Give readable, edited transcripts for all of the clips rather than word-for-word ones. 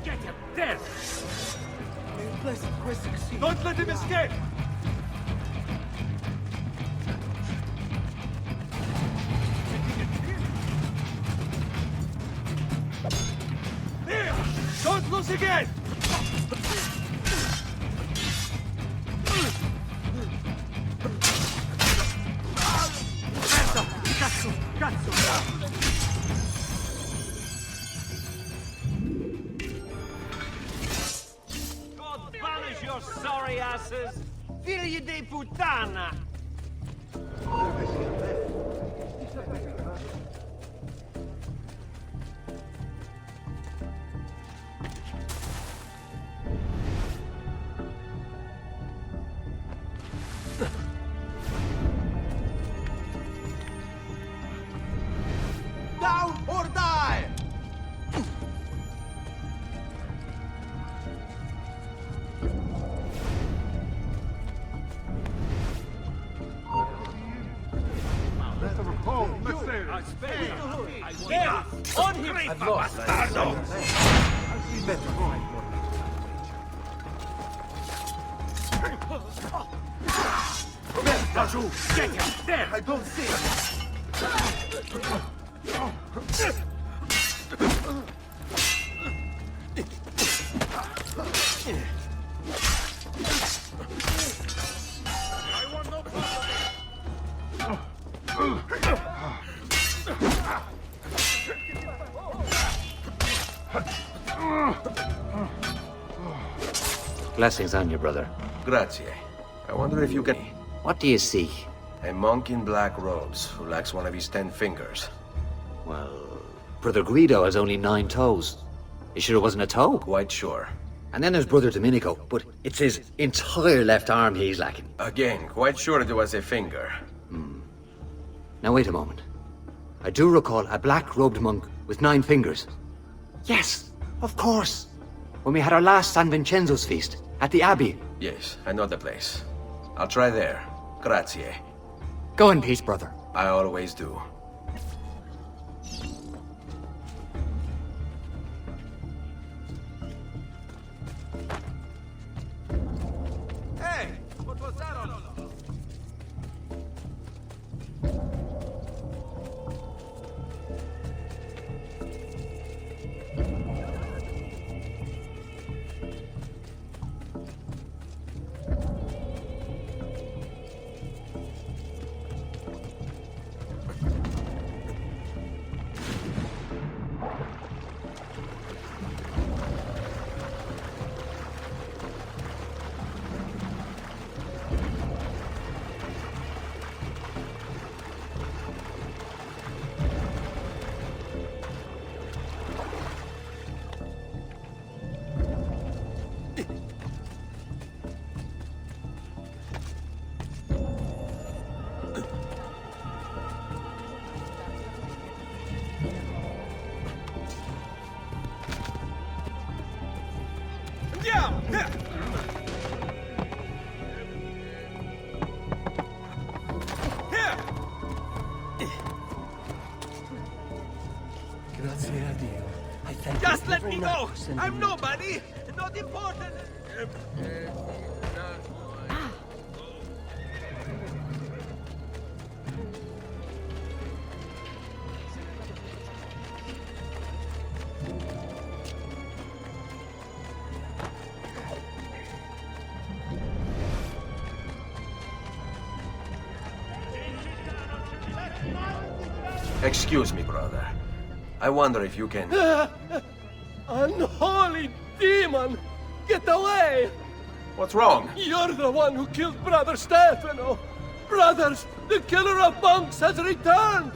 Get him! There! Don't let him escape! Here! Don't lose again! Cazzo! Cazzo! God banish your sorry asses! Figli di puttana! Down or die! Yeah! On him! I've lost. Bazoo! Get him! There! I don't see it. I want no part of it! Blessings on you, brother. Grazie. I wonder if you can... What do you seek? A monk in black robes who lacks one of his 10 fingers. Well, Brother Guido has only 9 toes. You sure it wasn't a toe? Quite sure. And then there's Brother Domenico, but it's his entire left arm he's lacking. Again, quite sure it was a finger. Now wait a moment. I do recall a black-robed monk with 9 fingers. Yes, of course. When we had our last San Vincenzo's feast at the Abbey. Yes, I know the place. I'll try there. Grazie. Go in peace, brother. I always do. Hey! What was that all about? Andiamo! Here! Grazie a Dio. I thank Just you let for me not go! sending I'm me- nobody! Not important! Excuse me, brother. I wonder if you can... Unholy demon! Get away! What's wrong? You're the one who killed Brother Stefano! Brothers, the killer of monks has returned!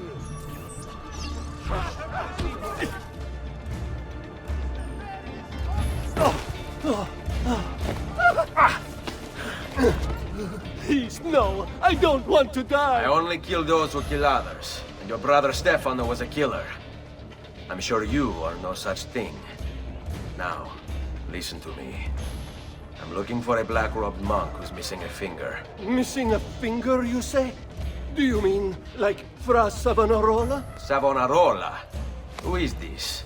Please, no! I don't want to I die! only kill those who kill others. And your brother Stefano was a killer. I'm sure you are no such thing. Now, listen to me. I'm looking for a black-robed monk who's missing a finger. Missing a finger, you say? Do you mean like Fra Savonarola? Savonarola? Who is this?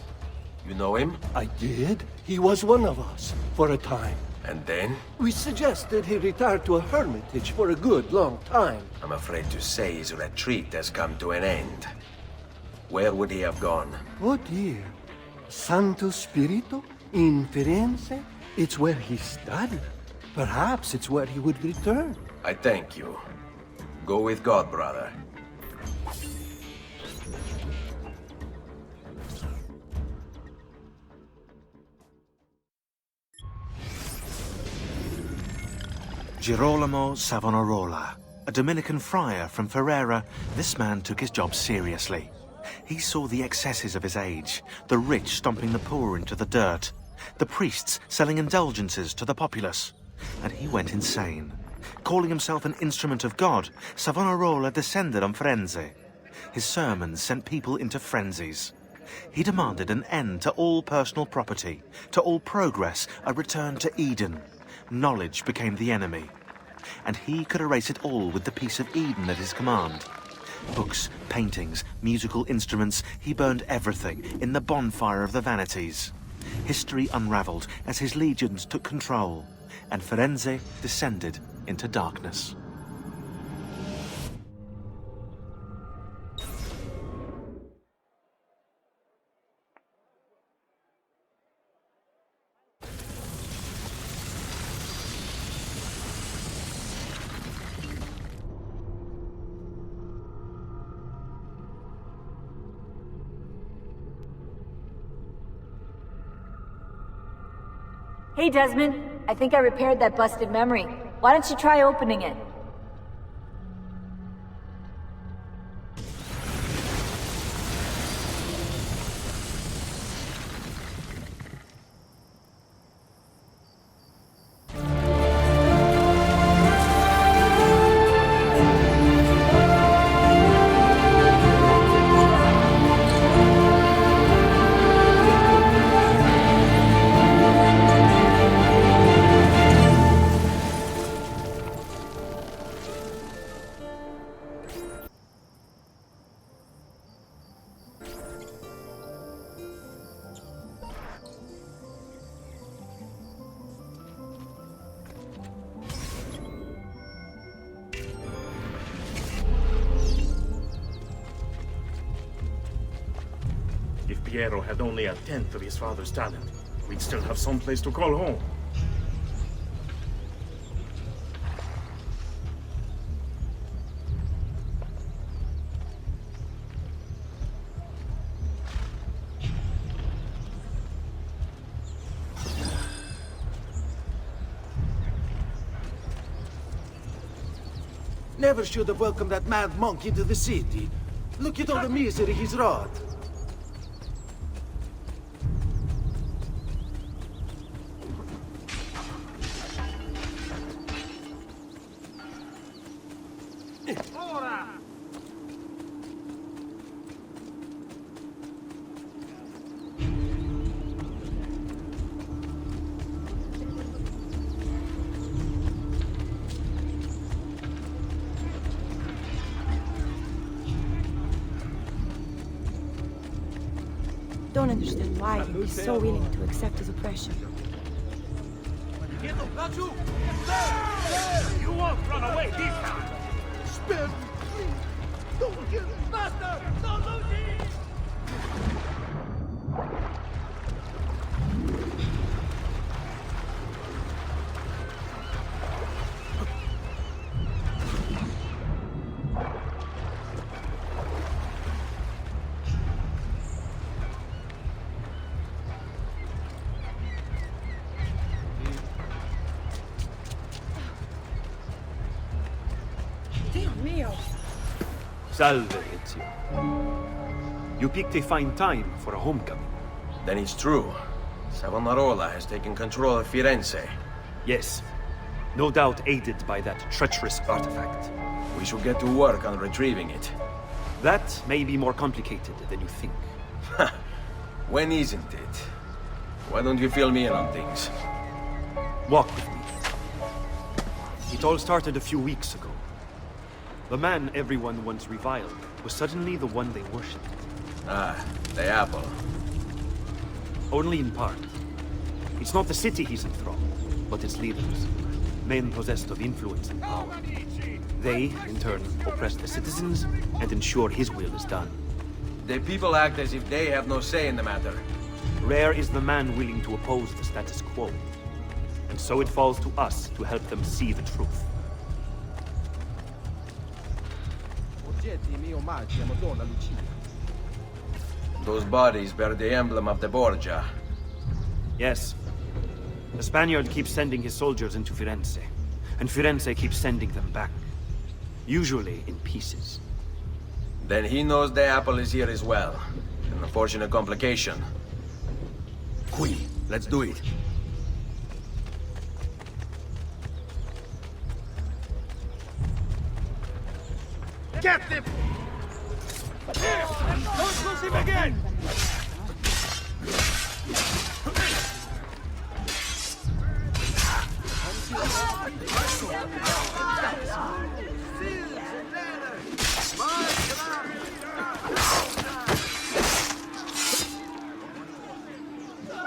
You know him? I did. He was one of us, for a time. And then? We suggested he retire to a hermitage for a good long time. I'm afraid to say his retreat has come to an end. Where would he have gone? Oh dear. Santo Spirito? In Firenze? It's where he studied. Perhaps it's where he would return. I thank you. Go with God, brother. Girolamo Savonarola, a Dominican friar from Ferrara, this man took his job seriously. He saw the excesses of his age, the rich stomping the poor into the dirt, the priests selling indulgences to the populace, and he went insane. Calling himself an instrument of God, Savonarola descended on Firenze. His sermons sent people into frenzies. He demanded an end to all personal property, to all progress, a return to Eden. Knowledge became the enemy, and he could erase it all with the piece of Eden at his command. Books, paintings, musical instruments, he burned everything in the bonfire of the vanities. History unraveled as his legions took control, and Firenze descended into darkness. Hey, Desmond. I think I repaired that busted memory. Why don't you try opening it? If Piero had only a tenth of his father's talent, we'd still have some place to call home. Never should have welcomed that mad monk into the city. Look at all the misery he's wrought. Don't understand why he'd be so willing to accept his oppression. You won't run away this time! Spare me, please. Don't kill him. Master, don't lose him. Salve, Ezio. You picked a fine time for a homecoming. Then it's true. Savonarola has taken control of Firenze. Yes. No doubt aided by that treacherous artifact. We should get to work on retrieving it. That may be more complicated than you think. When isn't it? Why don't you fill me in on things? Walk with me. It all started a few weeks ago. The man everyone once reviled was suddenly the one they worshipped. Ah, the apple. Only in part. It's not the city he's enthralled, but its leaders. Men possessed of influence and power. They, in turn, oppress the citizens and ensure his will is done. The people act as if they have no say in the matter. Rare is the man willing to oppose the status quo. And so it falls to us to help them see the truth. Those bodies bear the emblem of the Borgia. Yes. The Spaniard keeps sending his soldiers into Firenze, and Firenze keeps sending them back. Usually in pieces. Then he knows the apple is here as well. An unfortunate complication. Qui, let's do it. Get them! Don't lose him again!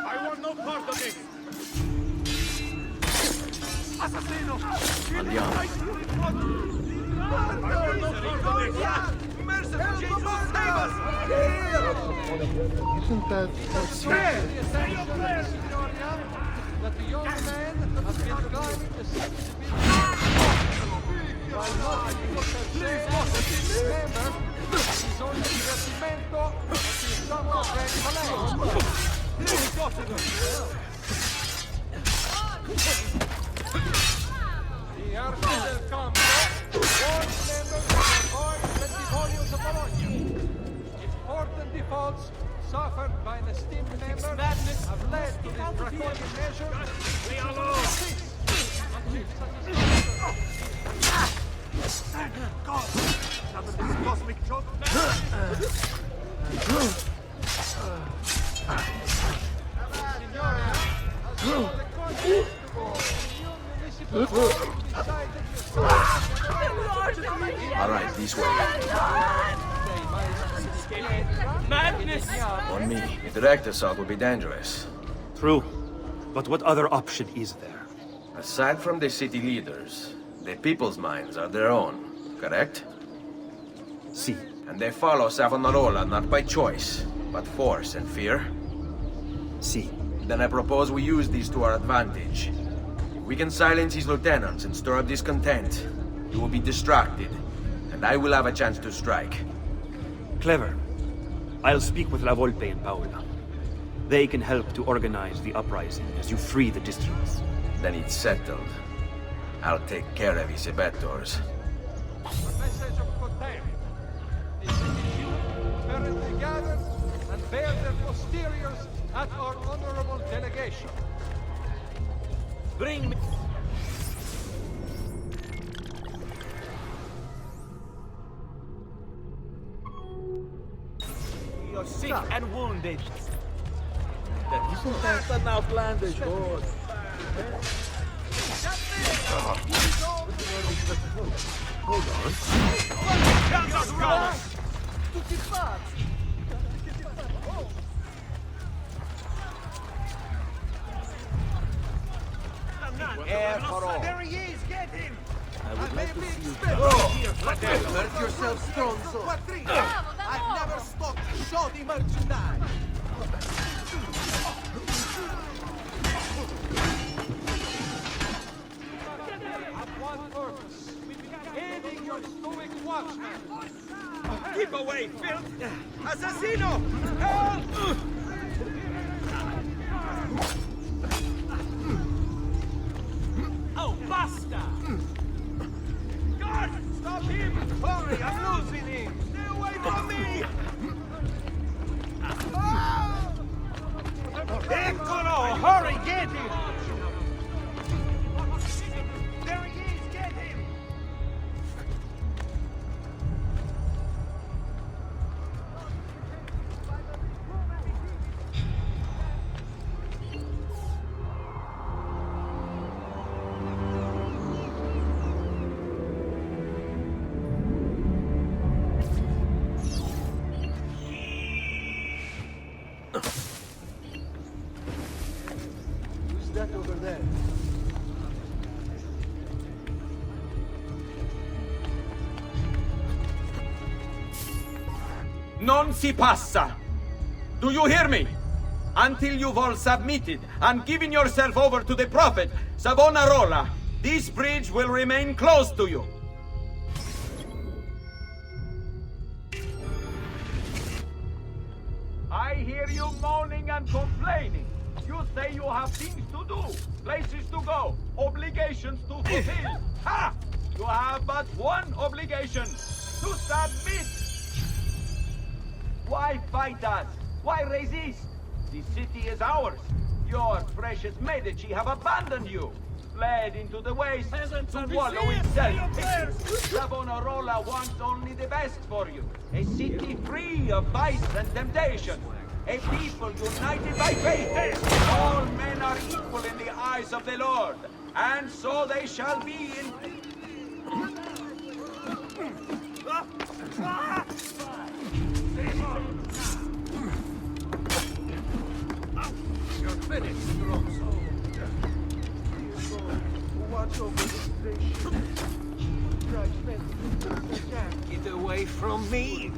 I want no part of this! Assassino! Andiamo. I want no part of this! Merciful Jesus, save us! Isn't that Say your prayers! That the young man has been driving the city by not remember he's on the divertimento of the summer break Malay. The Arco del Campo warns members to avoid Bentivoglios of Bologna. Important defaults suffered by the steam members have led to this draconian measure. We are lost! God! Another this cosmic joke? All right, this way. Madness! On me. A direct assault would be dangerous. True. But what other option is there? Aside from the city leaders, the people's minds are their own, correct? See. And they follow Savonarola not by choice, but force and fear? See. Then I propose we use these to our advantage. If we can silence his lieutenants and stir up discontent, he will be distracted, and I will have a chance to strike. Clever. I'll speak with La Volpe and Paola. They can help to organize the uprising as you free the districts. Then it's settled. I'll take care of his abettors. A message of contempt. The city apparently gathered and bear their posteriors at our honorable delegation. Bring me... You're sick and wounded. That's an outlandish board. Hold on. Air for all. There he is, get him! I would like to see you Hurt yourself, stronzo. I've never stopped shoddy merchandise. Have one purpose. Aiding your stoic watchman. Keep away, filth! Assassino! Help! Oh, basta! God! Stop him! Hurry, I'm losing him! Stay away from me! Eccolo! Hurry, get him! There he is, get him! that over there? Non si passa! Do you hear me? Until you've all submitted and given yourself over to the Prophet, Savonarola, this bridge will remain closed to you. I hear you moaning and complaining. You say you have things to do, places to go, obligations to fulfill. Ha! You have but one obligation, to submit. Why fight us? Why resist? The city is ours. Your precious Medici have abandoned you, fled into the waste to wallow in self-pity. Savonarola wants only the best for you. A city free of vice and temptation. A people united by faith. All men are equal in the eyes of the Lord, and so they shall be in... You're finished, strong soul. Watch over this station. Get away from me!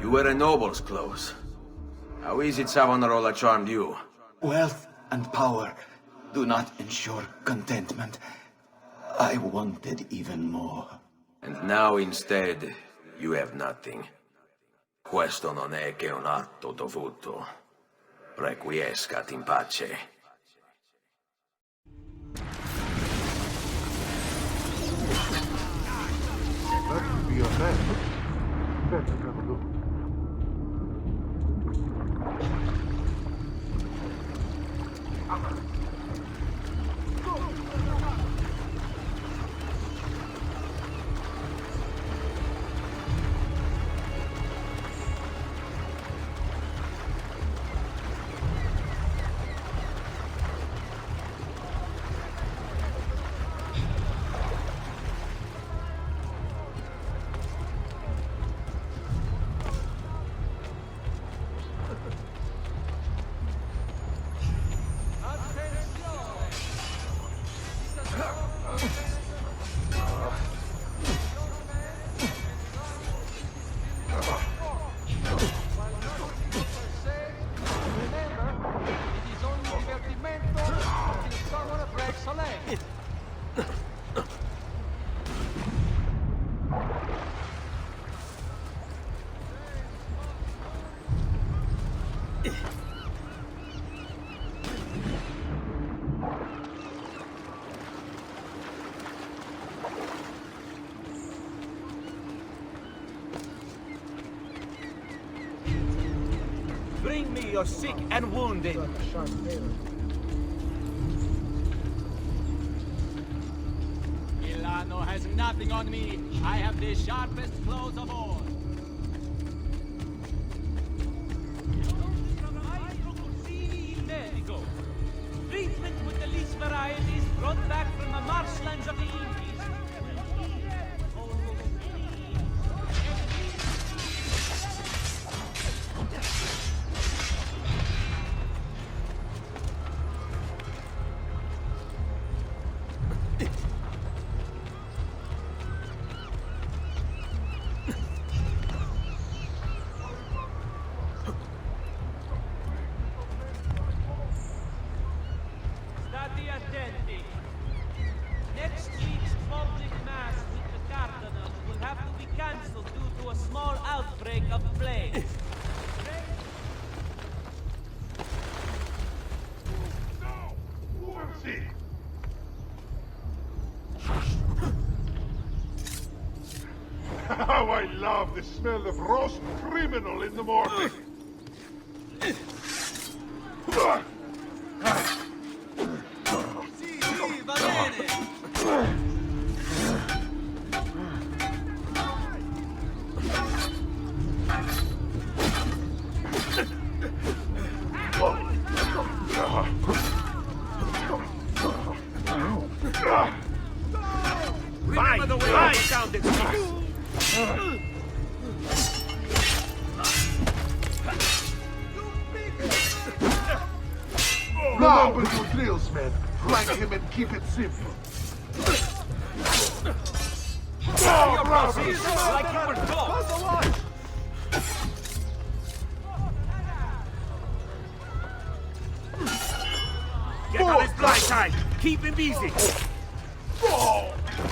You wear a noble's clothes. How is it Savonarola charmed you? Wealth and power do not ensure contentment. I wanted even more. And now instead, you have nothing. Questo non è che un atto dovuto. Requiescat in pace. That should be your man. Better have a look. Bring me your sick and wounded. Milano has nothing on me. I have the sharpest claws of all. Medico. Treatment with the least varieties brought back from the marshlands of the Indies. Stati attenti. How I love the smell of roast criminal in the morning. Remember the way I sounded. Remember your drills, man. Flank him and keep it simple. Your bosses, like you were taught. Get on his blind side. Keep him busy.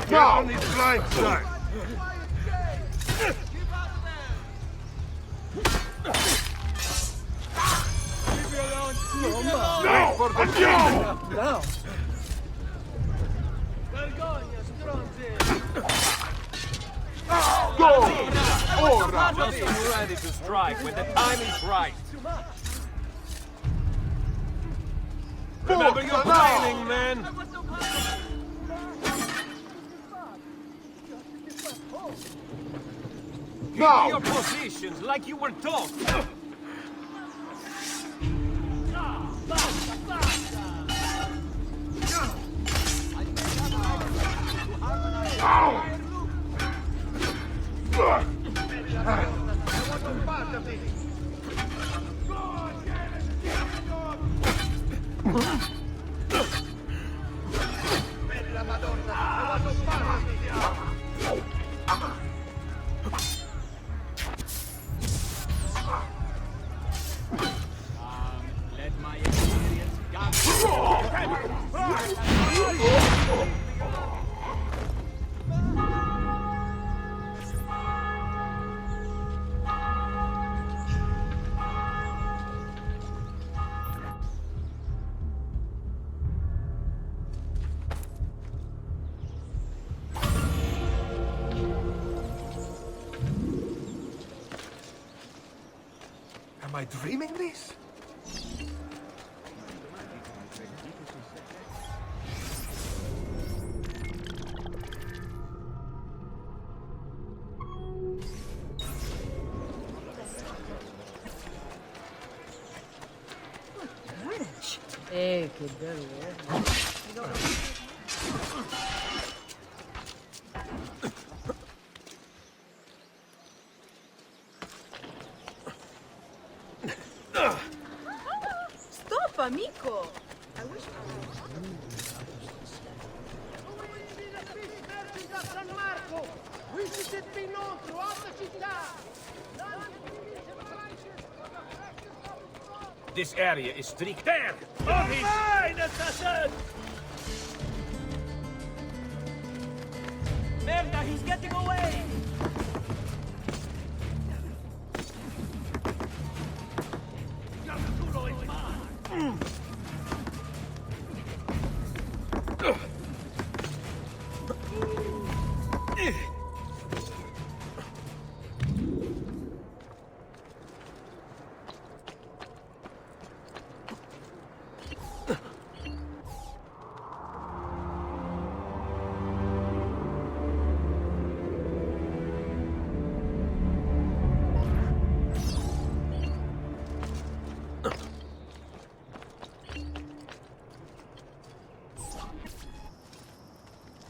Get on his blind side. No! Now! Go! Ora! Just be ready to strike when the time is right. Remember your training, man. Keep your positions like you were taught. Let my experience guide Am I dreaming this? Che bello. Stop, amico! I wish San Marco! Qui si sente inoltre, alta città! This area is strict. There! On his fine, assassin! Merda, he's getting away!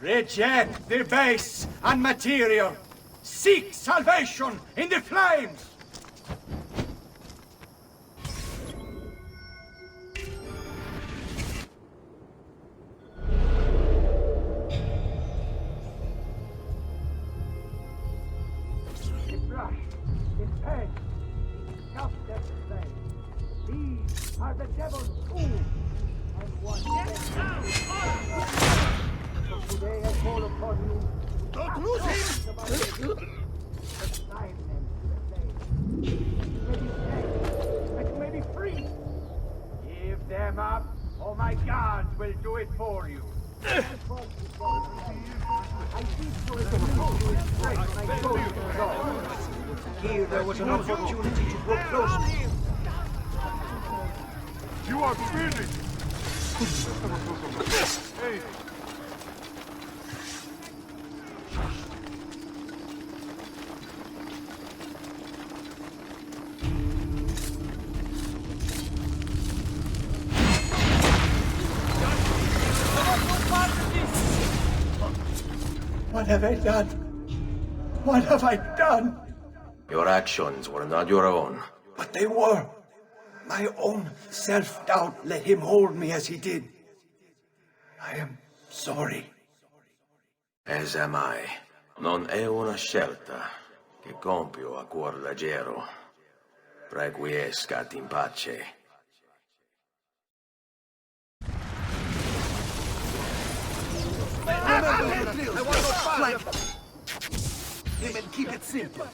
Reject the base and material. Seek salvation in the flames. It's rush, it's pain, it's self-death flame. These are the devil's tools, and one so today I call upon you. Don't lose him! Assign them to the flame. May be dead, but may be free. Give them up, or my gods will do it for you. I see so as a strength my soul. there was an opportunity to grow close. You are bleeding! Hey! What have I done? What have I done? Your actions were not your own. But they were. My own self-doubt let him hold me as he did. I am sorry. As am I. Non è una scelta che compio a cuor leggero. Requiescat in pace. Remember the drills. I want to flank him and keep it simple.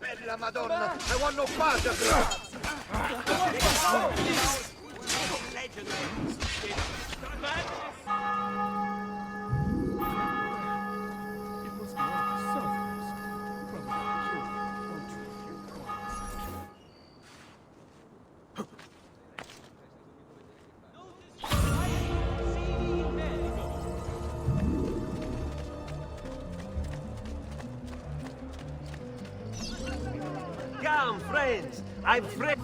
Bella Madonna, I want no part of Come, friends. I'm Fred.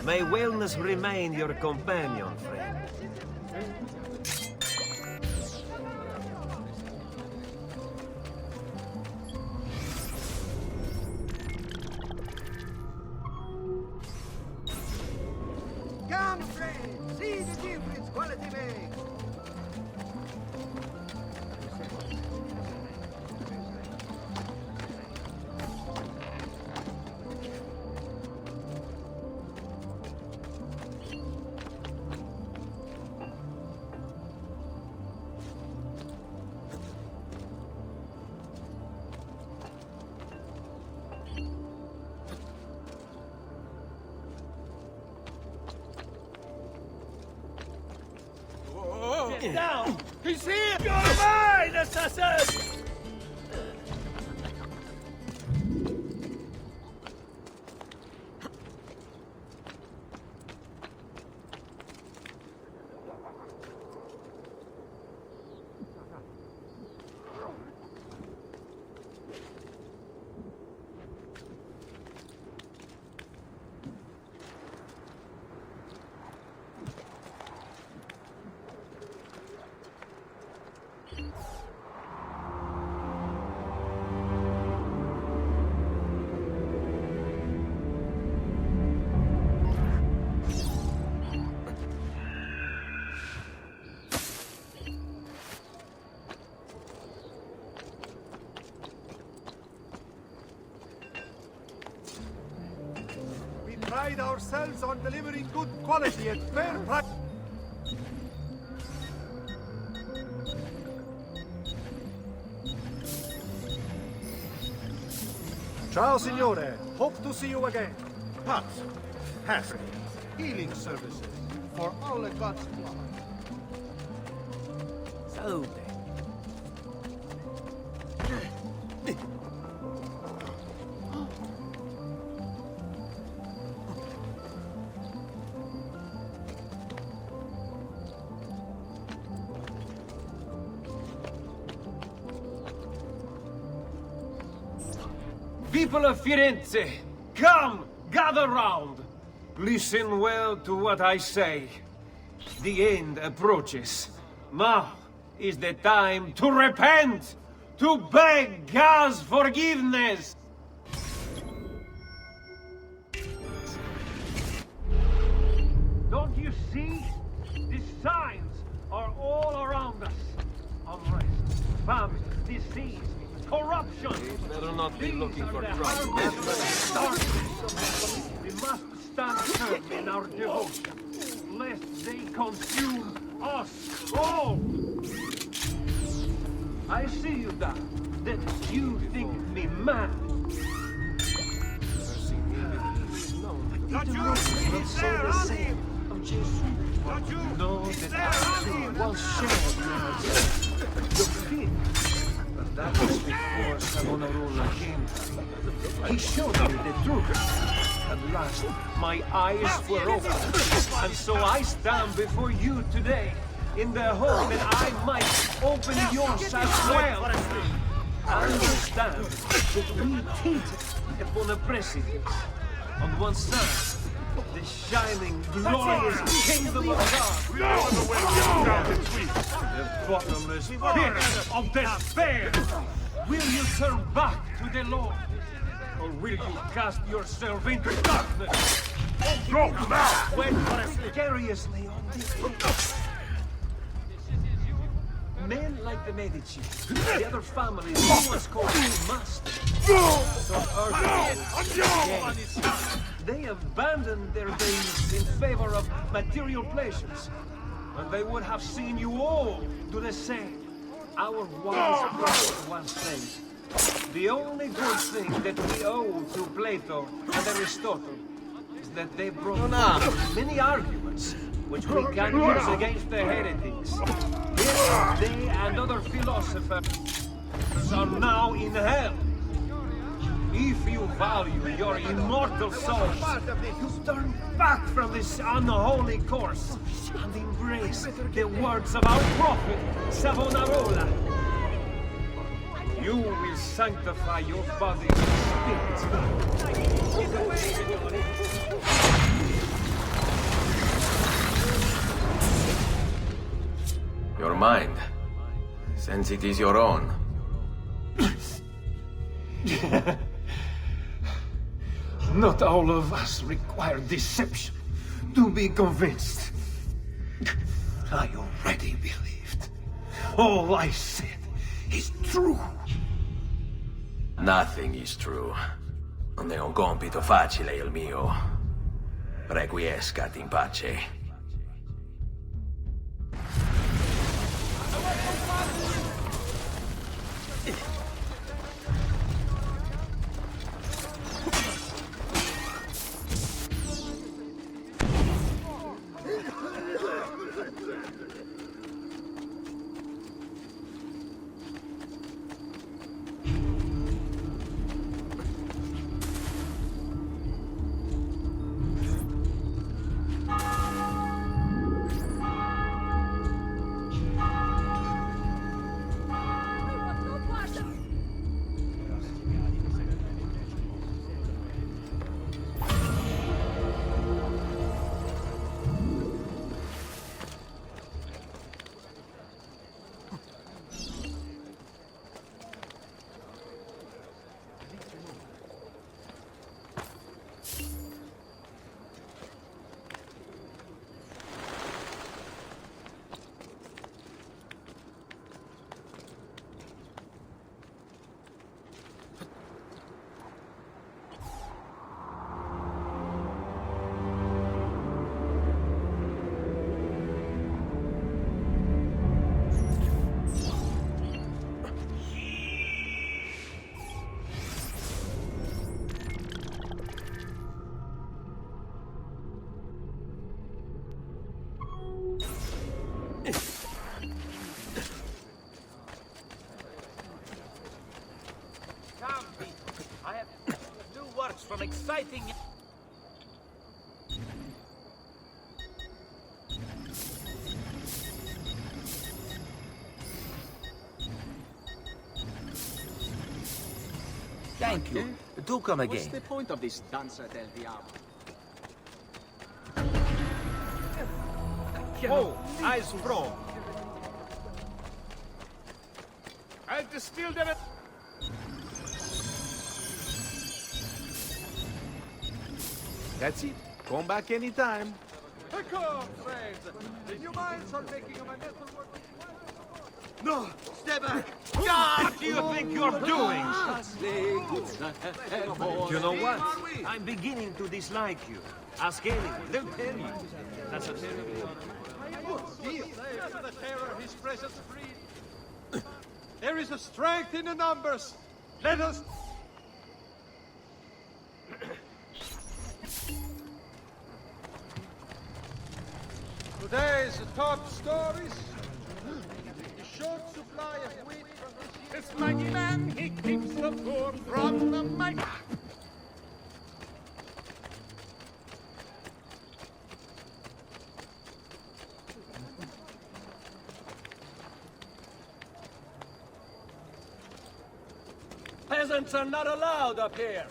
May wellness remain your companion, friend. Come, friends. See the difference quality makes. Get down! He's here! You're mine, assassin! Pride ourselves on delivering good quality at fair price. Ciao, signore. Hope to see you again. pots, haskets, healing services for all the gods' flock. Salute. People of Firenze, come, gather round. Listen well to what I say. The end approaches. Now is the time to repent, to beg God's forgiveness. Don't you see? The signs are all around us. Unrest, famine, disease, corruption. Better not be looking for trouble. We must stand firm in our devotion, lest they consume us all. I see you, Dad. That you think me mad. Not you! will say the same of Jesus. Know that I too was shared your fear. But that was before Savonarola came. He showed me the truth. At last, my eyes were open. And so I stand before you today, in the hope that I might open yours as well. I understand that we tinted upon a precipice. On one side, the shining, glorious kingdom of God. The bottomless pit of despair. Will you turn back to the Lord? Or will you cast yourself into darkness? Go now! Wait vicariously on this. Men like the Medici, the other families who was called masters. So they abandoned their days in favor of material pleasures. And they would have seen you all do the same. Our wise prophet once said, the only good thing that we owe to Plato and Aristotle is that they brought many arguments which we can use against the heretics. Yes, they and other philosophers are now in hell. If you value your immortal souls, you turn back from this unholy course and embrace the words of our prophet, Savonarola. You will sanctify your body and spirit. Your mind, since it is your own. Not all of us require deception to be convinced. I already believed. All I said is true. Nothing is true. Non è un compito facile il mio. Requiescat in pace. From exciting... Thank you. Do come again. What's the point of this Danza del Diablo? Oh, eyes strong. I'll distill that. That's it. Come back anytime. Come, friends. The new mines are making a metal work. No! Stay back! What do you think you're doing? You know what? I'm beginning to dislike you. Ask anyone. They'll tell you. That's a terrible... The terror his presence breeds. There is a strength in the numbers. Let us... Today's top stories. The short supply of wheat from this mighty man, he keeps the poor from the mighty. Peasants are not allowed up here.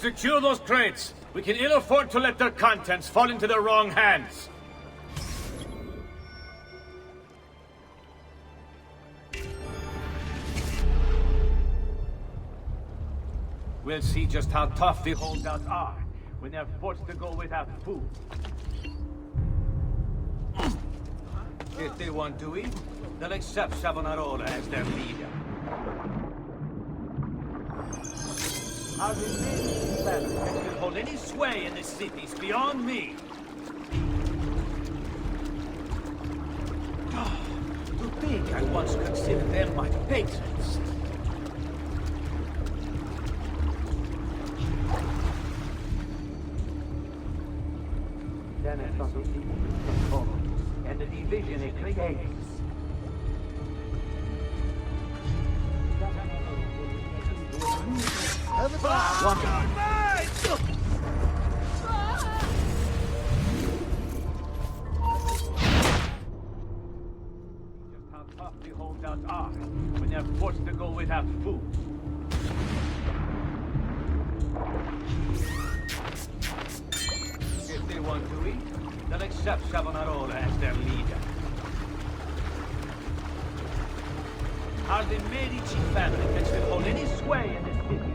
Secure those crates. We can ill afford to let their contents fall into the wrong hands. We'll see just how tough the holdouts are when they're forced to go without food. If they want to eat, they'll accept Savonarola as their leader. How did this family can hold any sway in the cities beyond me? To think I once considered them my patrons. Then I thought of the and the division it creates. Just how tough the holdouts are when they're forced to go without food. If they want to eat, they'll accept Savonarola as their leader. Are the Medici family that will hold any sway in this city?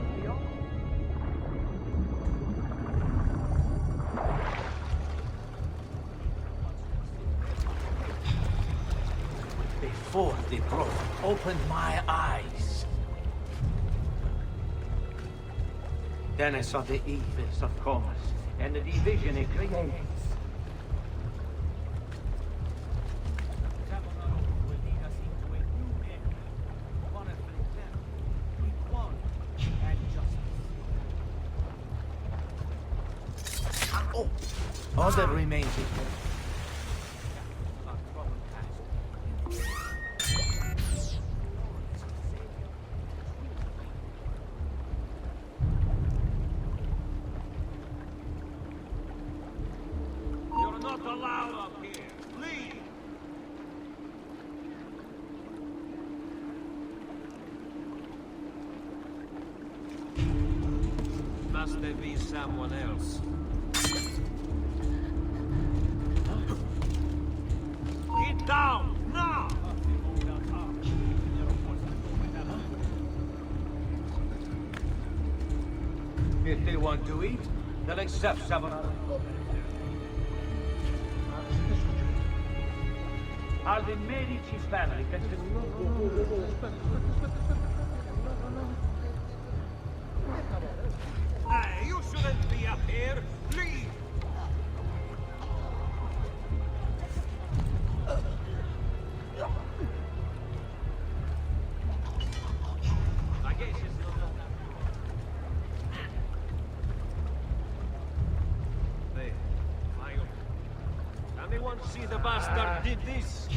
Before the growth opened my eyes. Then I saw the evils of commerce and the division it creates. All that remains is you're not allowed up here. Leave. Must there be someone else? Get down, now! If they want to eat, they'll accept Savonarola. Are the Medici family Hey, you shouldn't be up here! Leave! Anyone see the bastard did this?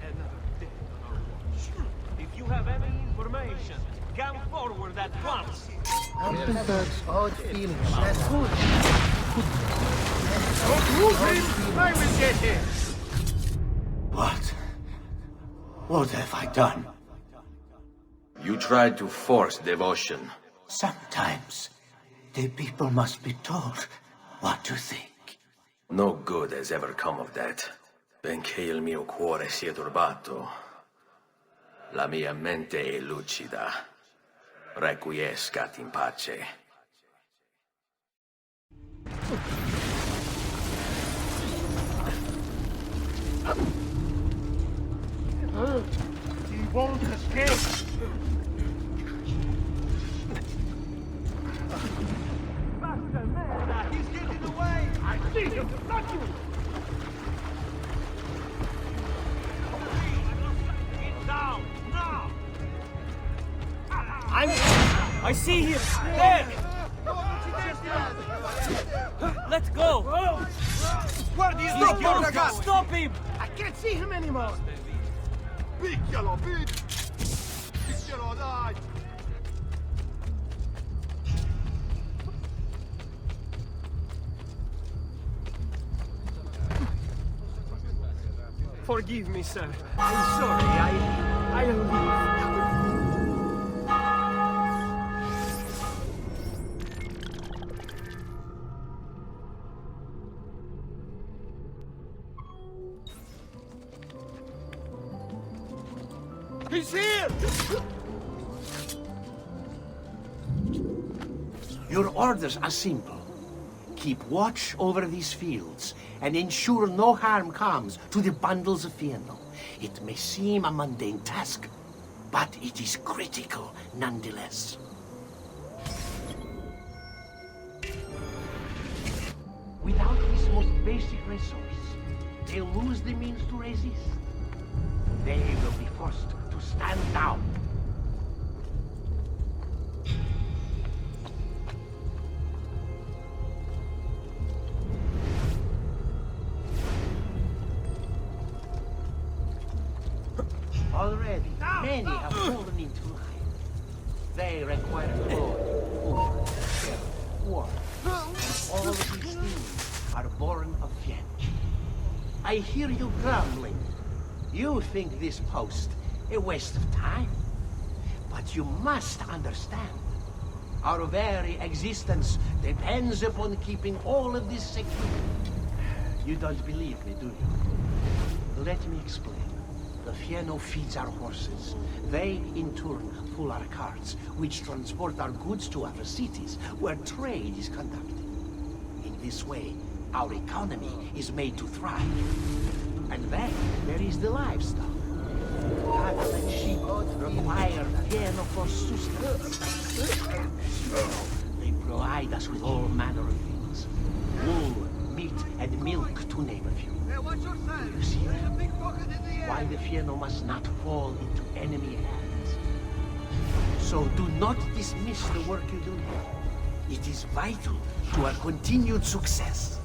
Another day on our watch. If you have any information, come forward at once. Altenberg's odd feelings, that's good. Don't move him! I will get him! What? What have I done? You tried to force devotion. Sometimes the people must be told what to think. No good has ever come of that. Benché il mio cuore sia turbato, la mia mente è lucida. Requiescat in pace. He won't escape! He's getting away! I see him! Not you! Get down, now! I see him! There! Let's go! Where do you Stop think you're him! going? Stop him! I can't see him anymore! Picchialo, picchialo, dai! Forgive me, sir. I'm sorry. I'll leave. He's here! Your orders are simple. Keep watch over these fields and ensure no harm comes to the bundles of Fieno. It may seem a mundane task, but it is critical nonetheless. Without this most basic resource, they'll lose the means to resist. They will be forced to stand down. Already, many have fallen into line. They require blood, food, war. All of these things are born of Yen. I hear you grumbling. You think this post a waste of time. But you must understand. Our very existence depends upon keeping all of this secure. You don't believe me, do you? Let me explain. The Fieno feeds our horses. They, in turn, pull our carts, which transport our goods to other cities, where trade is conducted. In this way, our economy is made to thrive. And then there is the livestock. Cattle and sheep require Fieno for sustenance. They provide us with all manner of things. Wool, meat, and milk, to name a few. You see why the Fieno must not fall into enemy hands. So do not dismiss the work you do here. It is vital to our continued success.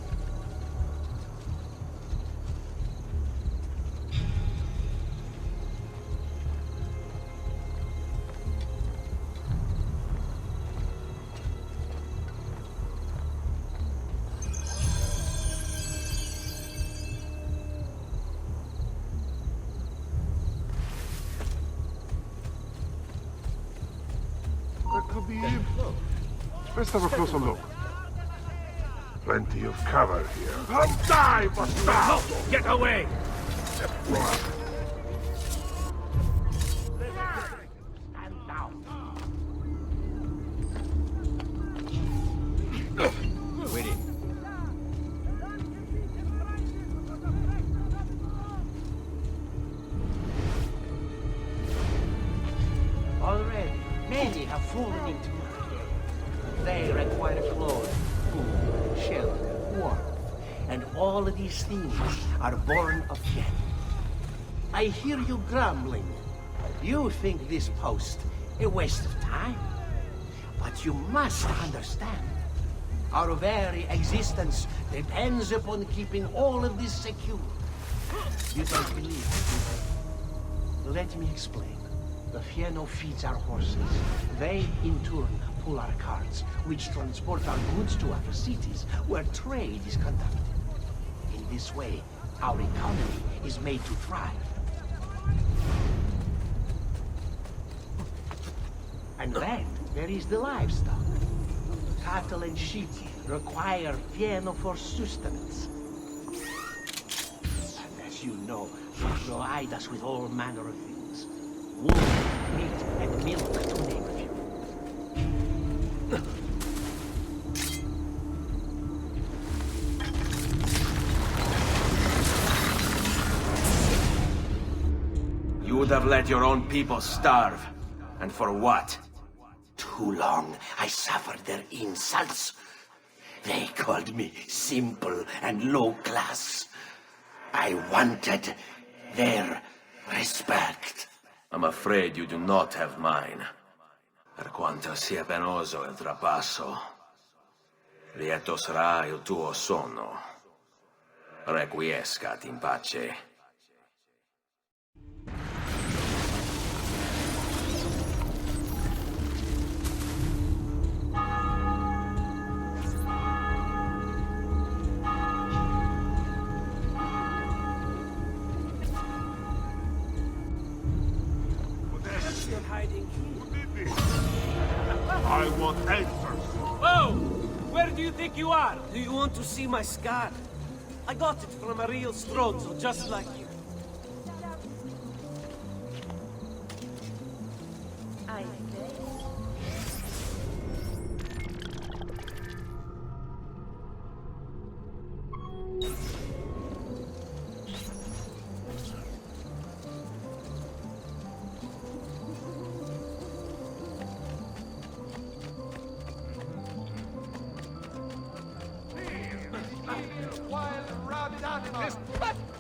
That could be him. Let's have a closer look. Plenty of cover here. I'll die, bastardo! Get away! Stand down. Wait. Already, many have fallen into line. They require clothes, food, shelter, warmth, and all of these things are born of Yen. I hear you grumbling. You think this post a waste of time. But you must understand. Our very existence depends upon keeping all of this secure. You don't believe me? Let me explain. The Fieno feeds our horses. They, in turn, pull our carts, which transport our goods to other cities, where trade is conducted. In this way, our economy is made to thrive. And then there is the livestock. Cattle and sheep require fieno for sustenance. And as you know, they provide us with all manner of things. Wool, meat, and milk, to name a few. You would have let your own people starve. And for what? Too long I suffered their insults. They called me simple and low class. I wanted their respect. I'm afraid you do not have mine. Per quanto sia penoso il trapasso, lieto sarà il tuo sonno. Requiescat in pace. I want answers. Whoa! Where do you think you are? Do you want to see my scar? I got it from a real Strozzo, just like you.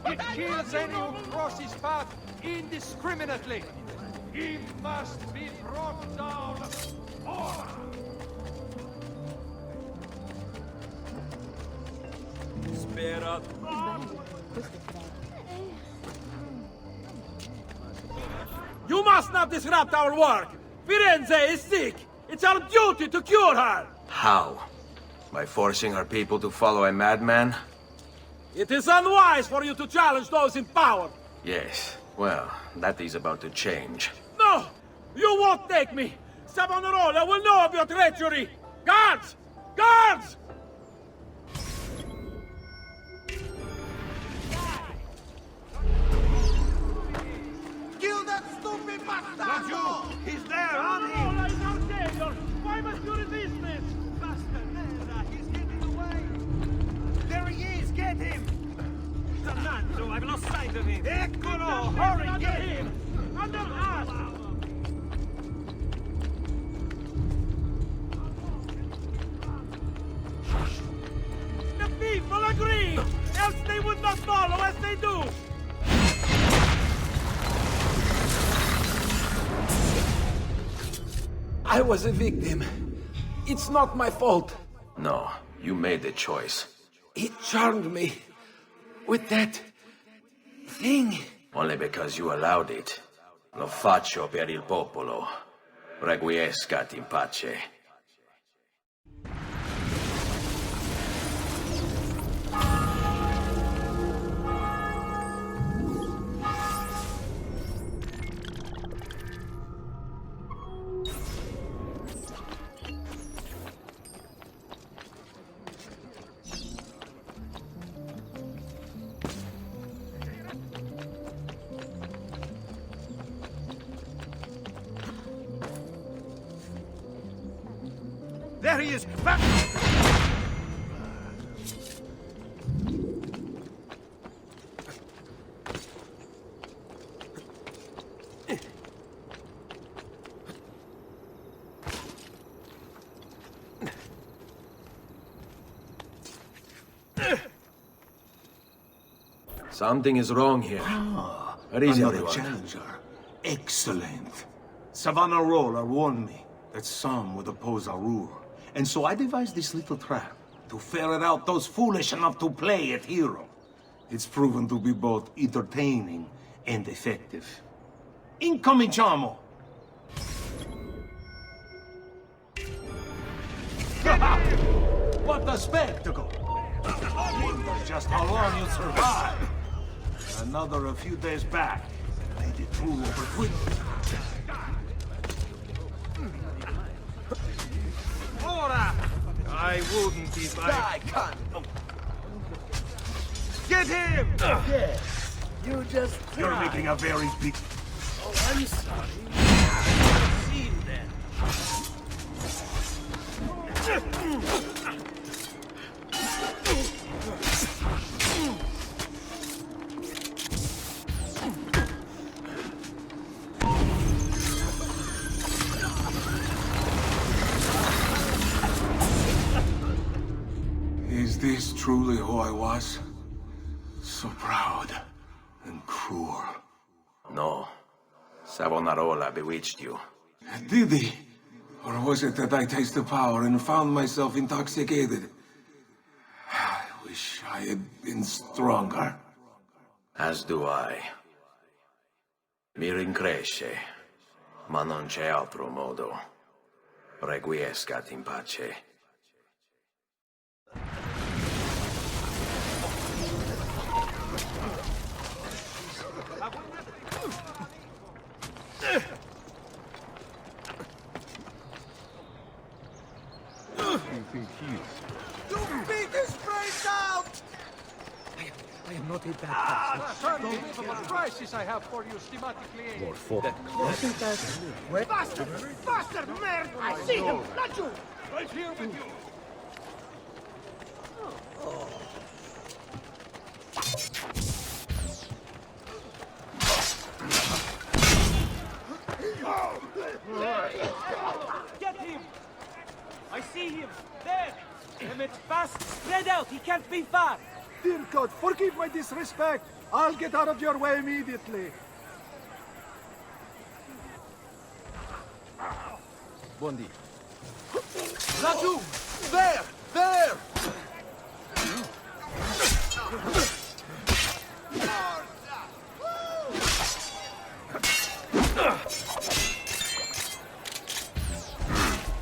It kills any who cross his path indiscriminately. He must be brought down. Spera. You must not disrupt our work! Firenze is sick! It's our duty to cure her! How? By forcing our people to follow a madman? It is unwise for you to challenge those in power! Yes, well, that is about to change. No! You won't take me! Savonarola will know of your treachery! Guards! Guards! Kill that stupid bastardo! He's there, on him! Savonarola is our savior! Why must you resist this? He's getting away! There he is! Get him! Fernando, I've lost sight of him! Eccolo! Hurry, Under get him! Under us! The people agree! Else they would not follow as they do! I was a victim. It's not my fault. No, you made the choice. He charmed me with that thing. Only because you allowed it. Lo faccio per il popolo. Requiescat in pace. There he is! Back! Something is wrong here. Where is Another everyone? challenger. Excellent. Savonarola warned me that some would oppose our rule. And so I devised this little trap to ferret out those foolish enough to play at hero. It's proven to be both entertaining and effective. Incominciamo! What a spectacle! Just how long you survive. Another a few days back. Made it through over quickly. Ora! I wouldn't if I can't. Get him! Yes. You just You're tried. making a very big... Oh, I'm sorry. See you then. Is this truly who I was? So proud and cruel. No. Savonarola bewitched you. Did he? Or was it that I tasted power and found myself intoxicated? I wish I had been stronger. As do I. Mi rincresce, ma non c'è altro modo. Requiescat in pace. You beat his brains out! I am not a bad Certain unbelievable prices I have for you, schematically. More for that. Wasn't that... Faster! Faster, man! I see him! Not you! Right here with you! Get him! I see him! There! Emmett, fast! Spread out! He can't be far! Dear God, forgive my disrespect. I'll get out of your way immediately. Buondì. Laggiù! There! There!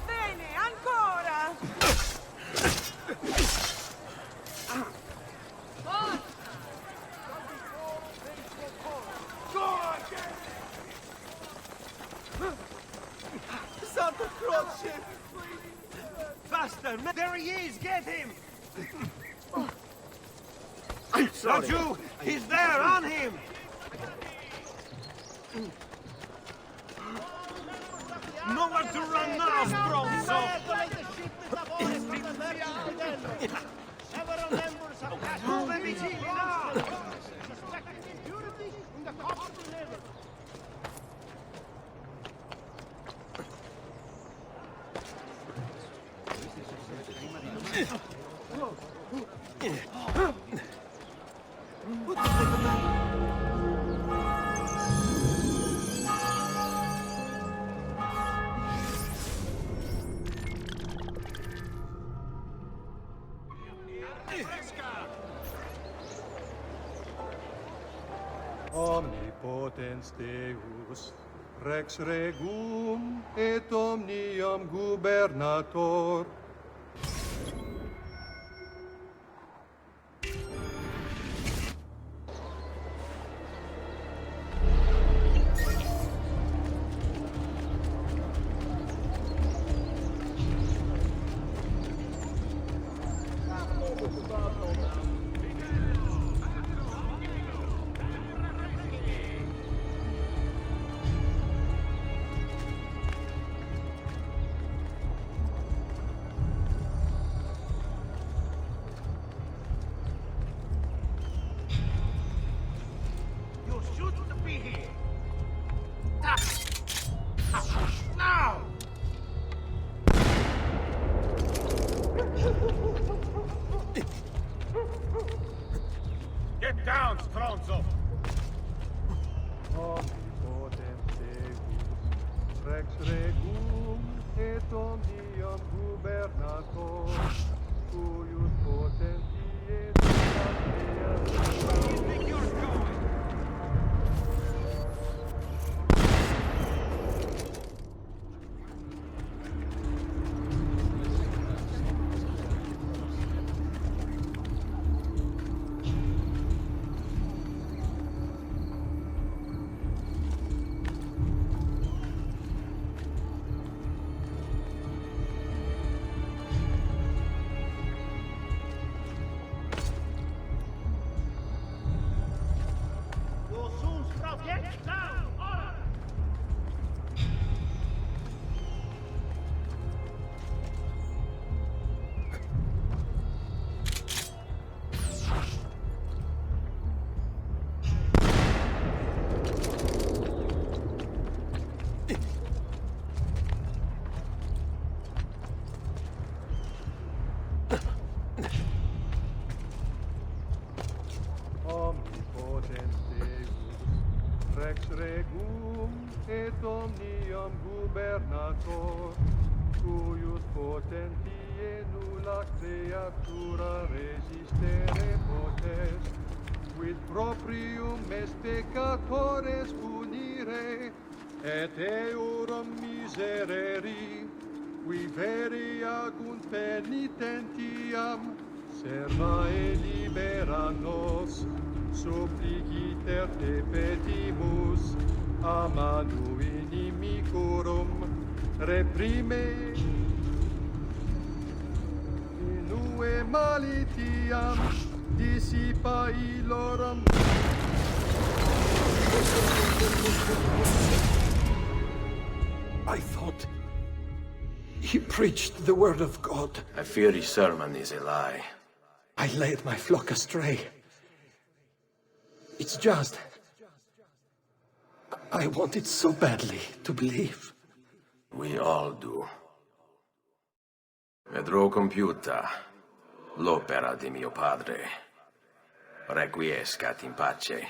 Bene, ancora! Santa Croce! Faster! There he is! Get him! I'm sorry. Raju! He's there! On him! Nowhere to run now, Stronzo! Dove vicini now! Omnipotens Deus, Rex Regum et Omnium Gubernator. You shouldn't be here! Now! Get down, Stronzo! Omnipotens Deus, Rex Regum et Omnium Gubernator, cuius potentiae Where do you think you're going? et omnium gubernator, cuius potentie nulla creatura resistere potest, quid proprium est peccatores punire, et eorum miserere, qui veri agunt penitentiam, serva e libera nos, suppliciter te petimus, a manu inimicorum, reprime inue malitiam, dissipa illorum. I thought he preached the word of God. I fear his sermon is a lie. I led my flock astray. It's just... I wanted so badly to believe. We all do. Vedrò compiuta l'opera di mio padre. Requiescat in pace.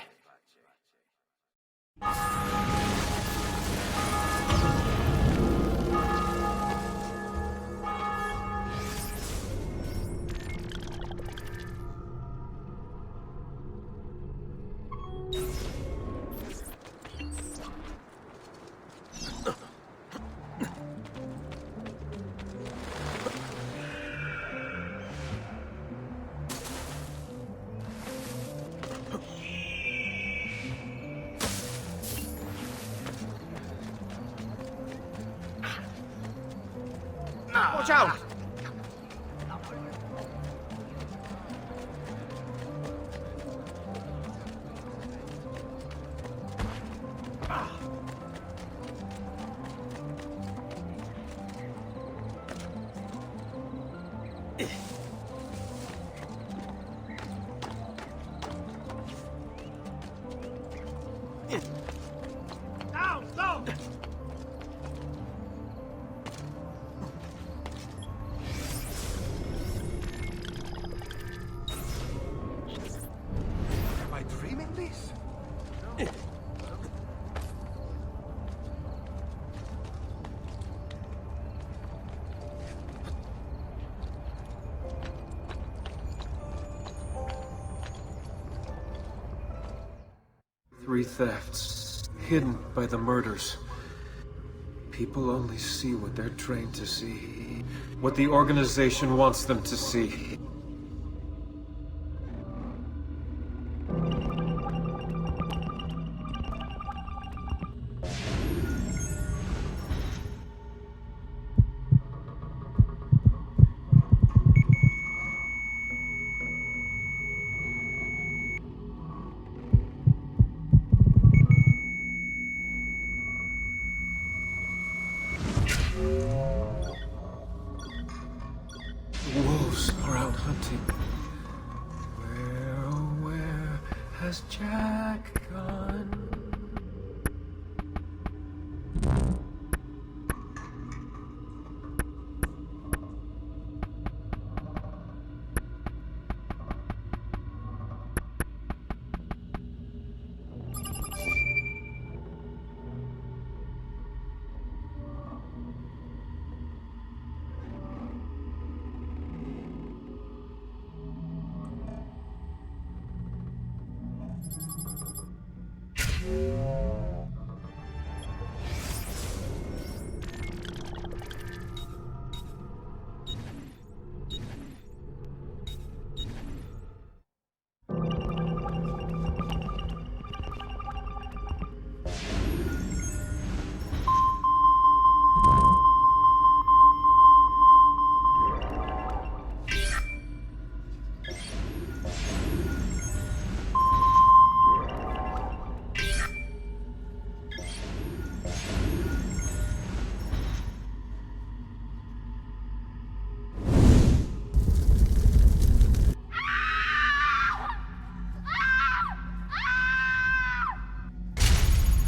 Watch out! Down, down! Am I dreaming this? Three thefts, hidden by the murders. People only see what they're trained to see. What the organization wants them to see. Wolves are out hunting. Where, oh where has Jack gone?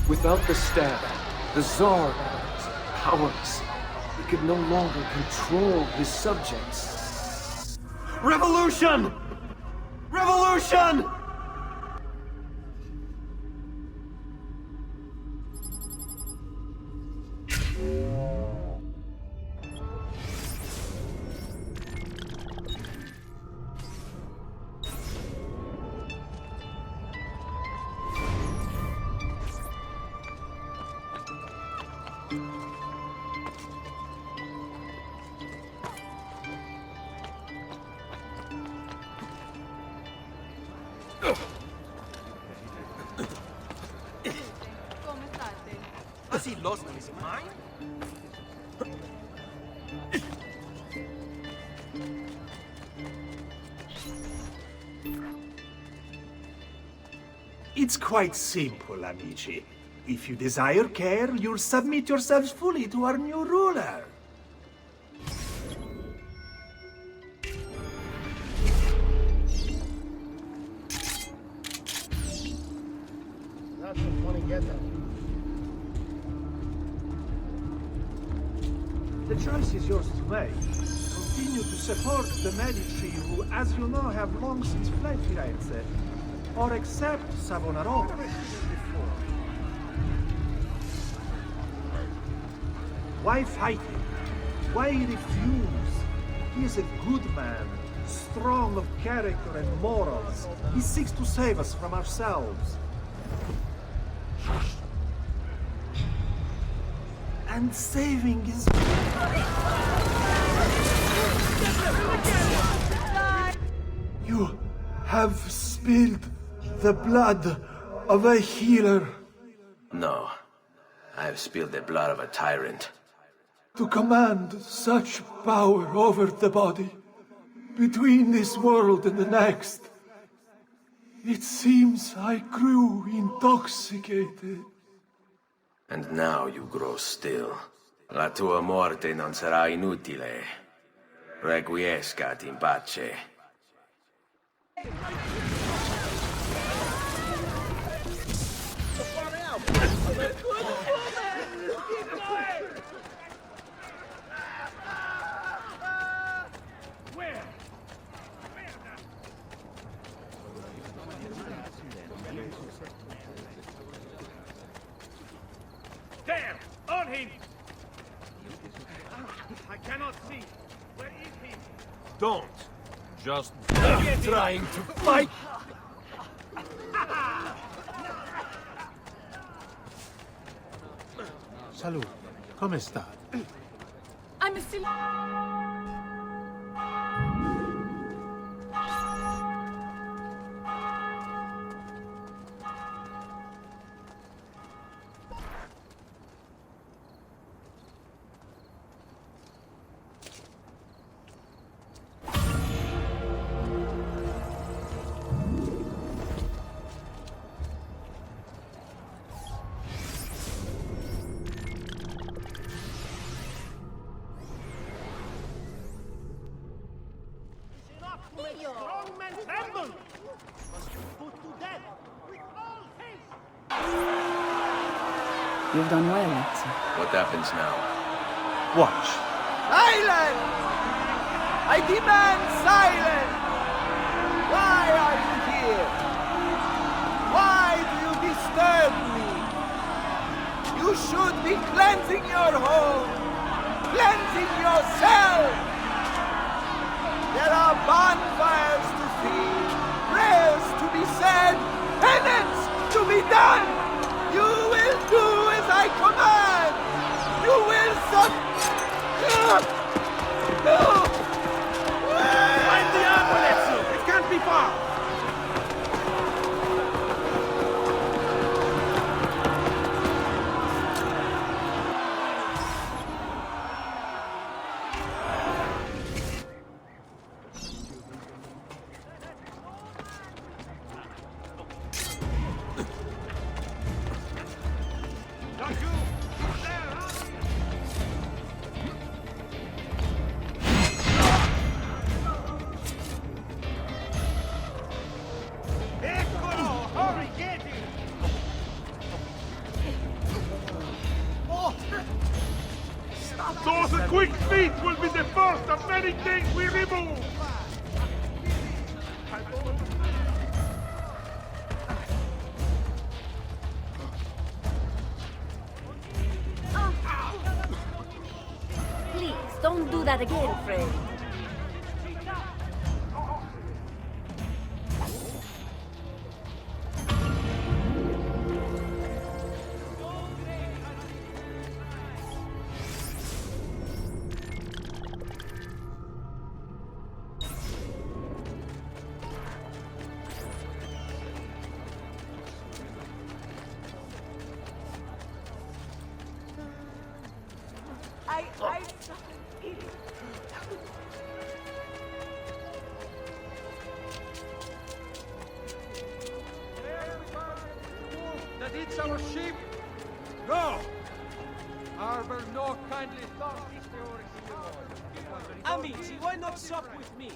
Without the staff, the Tsar was powerless. He could no longer control his subjects. Revolution! Revolution! Has he lost his mind? It's quite simple, amici. If you desire care, you'll submit yourselves fully to our new ruler. That's a funny get-up. The choice is yours to make. Continue to support the Medici, who, as you know, have long since fled Firenze, or accept Savonarola. Why fight him? Why refuse? He is a good man, strong of character and morals. He seeks to save us from ourselves. And saving is... You have spilled the blood of a healer. No. I've spilled the blood of a tyrant. To command such power over the body, between this world and the next. It seems I grew intoxicated. And now you grow still. La tua morte non sarà inutile. Requiescat in pace. There! On him! I cannot see. Where is he? Don't. Just trying to fight. Salud. Come sta? I'm still... Strong men tremble! Must you put to death with all haste! You've done well, Ezio. What happens now? Watch. Silence! I demand silence! Why are you here? Why do you disturb me? You should be cleansing your home, cleansing yourself! There are bonfires to see, prayers to be said, penance to be done! You will do as I command! You will No! Find the apple, Ezio! It can't be far! Those quick feet will be the first of many things we remove! Please, don't do that again, Fred. That it's our ship? No! Harbor no kindly thought. Amici, why not sup with me?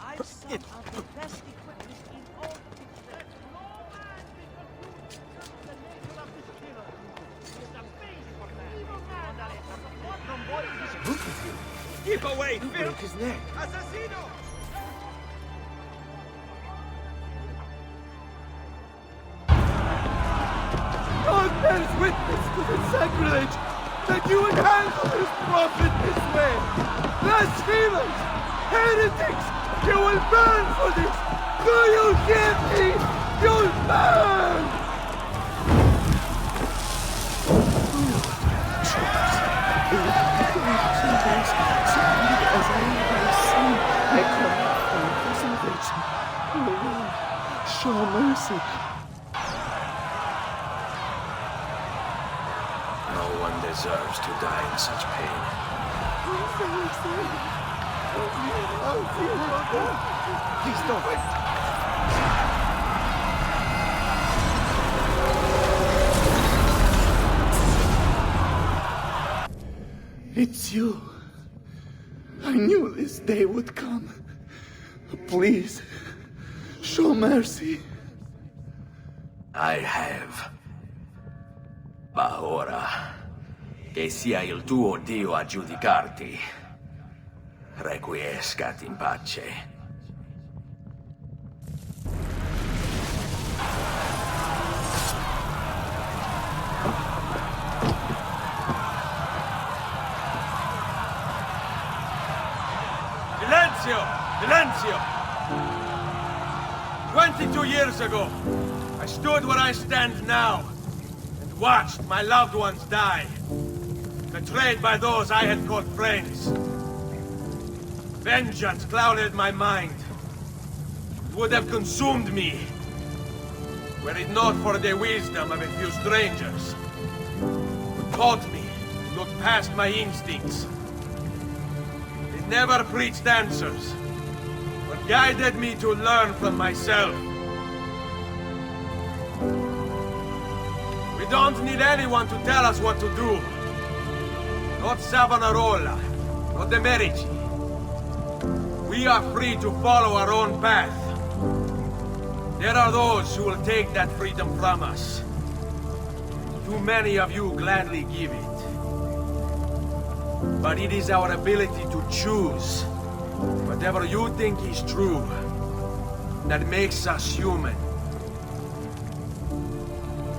I've some of the best equipment in all Look at him. Keep away, He'll break his neck. Assassino! God bears witness to the sacrilege that you would handle this prophet this way. Blasphemers! Heretics! You will burn for this! Do you hear me? You'll burn! Show mercy. No one deserves to die in such pain. Please don't wait. It's you. I knew this day would come. Please, show mercy. I have. Ma ora, che sia il tuo Dio a giudicarti, requiescat in pace. Silenzio! Silenzio! 22 years ago, I stood where I stand now, and watched my loved ones die, betrayed by those I had called friends. Vengeance clouded my mind. It would have consumed me, were it not for the wisdom of a few strangers, who taught me to look past my instincts. They never preached answers, but guided me to learn from myself. We don't need anyone to tell us what to do. Not Savonarola, not the Medici. We are free to follow our own path. There are those who will take that freedom from us. Too many of you gladly give it. But it is our ability to choose whatever you think is true that makes us human.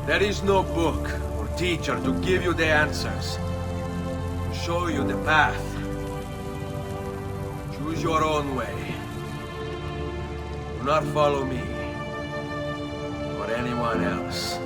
There is no book or teacher to give you the answers, to show you the path. Choose your own way. Do not follow me or anyone else.